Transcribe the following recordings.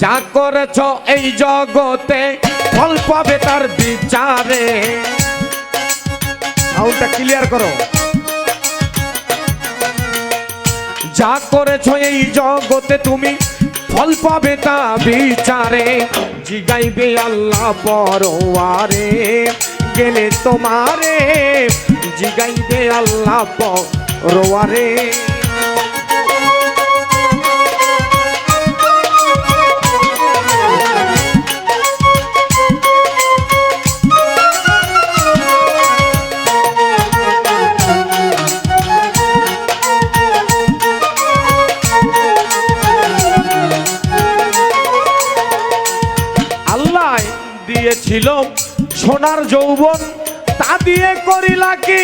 যা করেছ এই জগতে ফল পাবে তার বিচারে। সাউন্ডটা ক্লিয়ার করো। যা করেছ এই জগতে তুমি ফল পাবে তা বিচারে। জিগাইবে আল্লাহ পরওয়ারে গেলে তোমারে, জিগাইবে আল্লাহ পরওয়ারে। দিয়েছিল সোনার যৌবন, তা দিয়ে করিলা কি?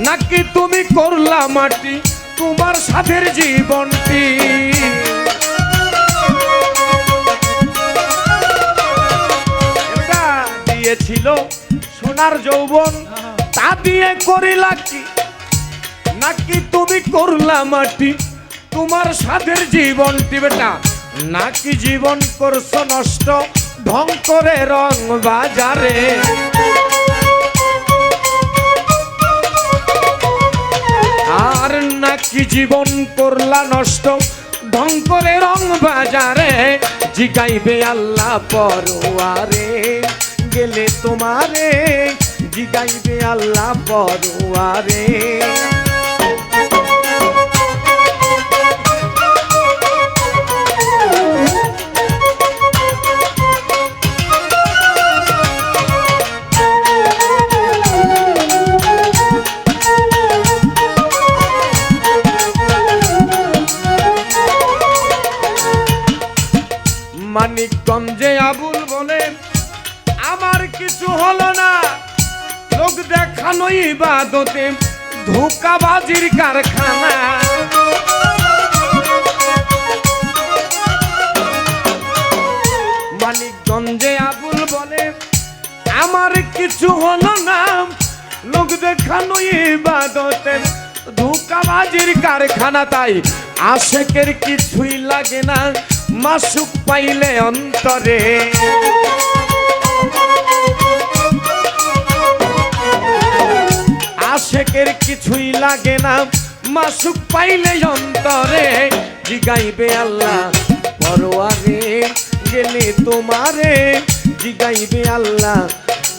নাকি তুমি করলা মাটি তোমার সাথের জীবনটি? এটা দিয়েছিল সোনার যৌবন, তা দিয়ে করিলা কি? নাকি তুমি করলা মাটি তোমার সাথের জীবনটি? বেটা নাকি জীবন করছো নষ্ট ঢং করে রং বাজারে? আর নাকি জীবন করলা নষ্ট ঢং করে রং বাজারে? জিগাইবে আল্লাহ পরওয়ারে গেলে তোমারে, জিগাইবে আল্লাহ পরওয়ারে। মানিকগঞ্জে আবুল বলে আমার কিছু হলো না, লোক দেখানো ইবাদতে ধোঁকাবাজির কারখানা। মানিকগঞ্জে আবুল বলে আমার কিছু হলো না, লোক দেখানো ইবাদতে ধোঁকাবাজির কারখানা। তাই আশেকের কিছুই লাগে না মাসুক পাইলে অন্তরে। আশেকের কিছুই লাগে না মাসুক পাইলে অন্তরে। জিগাইবে আল্লাহ পরওয়ারে গেলে তোমারে, জিগাইবে আল্লাহ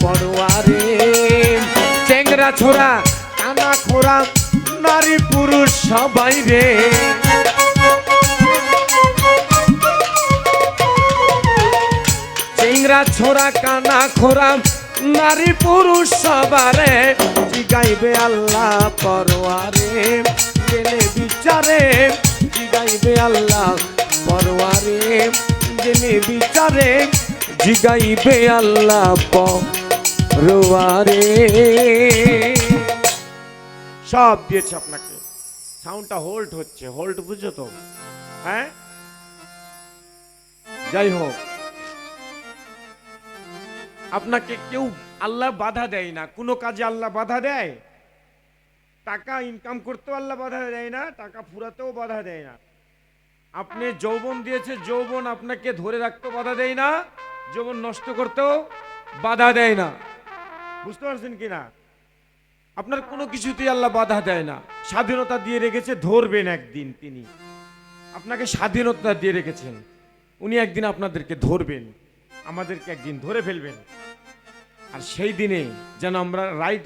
পরওয়ারে। চেংরা ছোড়া কানা খোরা নারী পুরুষ সবাই রে, চেংরা ছোড়া কানা খোরা নারী পুরুষ সবারে। জিগাইবে আল্লাহ পরওয়ারে গেলে বিচারে, জিগাইবে আল্লাহ পরওয়ারে গেলে বিচারে, জিগাইবে আল্লাহ পরওয়ারে। সব দিয়েছে আপনাকে। সাউন্ডটা হোল্ড হচ্ছে, হোল্ড বুঝছো তো? হ্যাঁ, যাই হোক, আপনাকে কেউ আল্লাহ বাধা দেয় না, কোনো কাজে আল্লাহ বাধা দেয়? টাকা ইনকাম করতেও আল্লাহ বাধা দেয় না, টাকা ফুরাতেও বাধা দেয় না। আপনি যৌবন দিয়েছে, যৌবন আপনাকে ধরে রাখতেও বাধা দেয় না, যৌবন নষ্ট করতেও বাধা দেয় না। বুঝতে পারছেন কিনা? আপনার কোনো কিছুতেই আল্লাহ বাধা দেয় না। স্বাধীনতা দিয়ে রেখেছে, ধরবেন একদিন। তিনি আপনাকে স্বাধীনতা দিয়ে রেখেছেন, উনি একদিন আপনাদেরকে ধরবেন, আমাদেরকে একদিন ধরে ফেলবেন। আর সেই দিনে যেন আমরা রাইট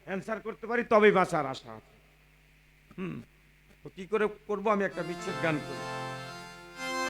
অ্যান্সার করতে পারি, তবেই বাঁচার আশা আছে। তো কি করে করবো? আমি একটা বিচ্ছেদ গান করি।